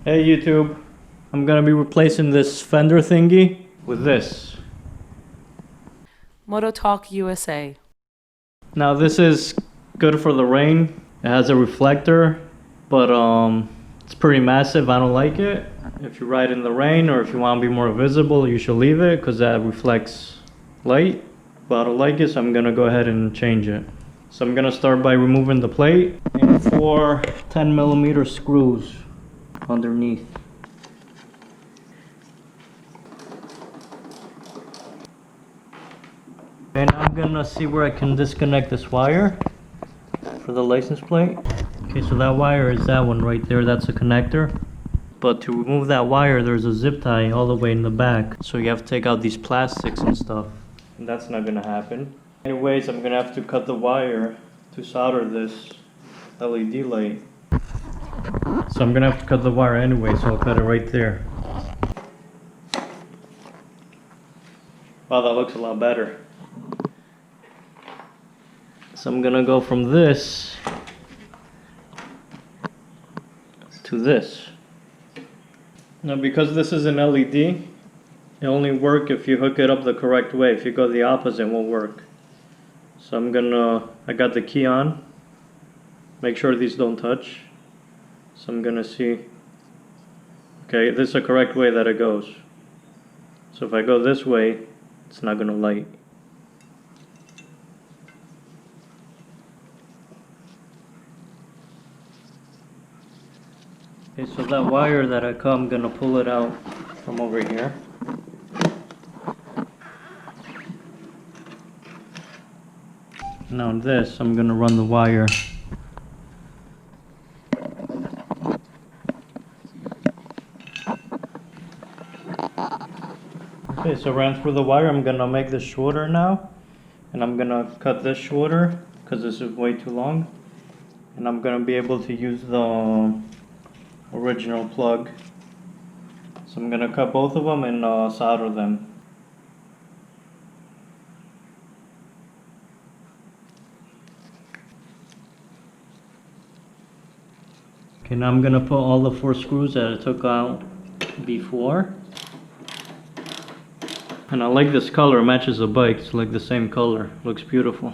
Hey YouTube, I'm gonna be replacing this Fender thingy with this. Moto Talk USA. Now this is good for the rain. It has a reflector, but it's pretty massive. I don't like it. If you ride in the rain or if you want to be more visible, you should leave it because that reflects light. But I don't like it, so I'm gonna go ahead and change it. So I'm gonna start by removing the plate and 4 10mm screws underneath. And I'm gonna see where I can disconnect this wire for the license plate. Okay, so that wire is that one right there, that's a connector. But to remove that wire, there's a zip tie all the way in the back. So you have to take out these plastics and stuff. And that's not gonna happen. Anyways, I'm gonna have to cut the wire to solder this LED light. So I'm gonna have to cut the wire anyway, so I'll cut it right there. Wow, that looks a lot better. So I'm gonna go from this to this. Now because this is an LED, it only works if you hook it up the correct way. If you go the opposite, it won't work. So I got the key on. Make sure these don't touch. So I'm gonna see, okay, this is the correct way that it goes. So if I go this way, it's not gonna light. Okay, so that wire that I cut, I'm gonna pull it out from over here. Now this, I'm gonna run the wire. Okay, so ran through the wire. I'm gonna make this shorter now. And I'm gonna cut this shorter because this is way too long. And I'm gonna be able to use the original plug. So I'm gonna cut both of them and solder them. Okay, now I'm gonna put all the 4 screws that I took out before. And I like this color, it matches the bike, it's like the same color, looks beautiful.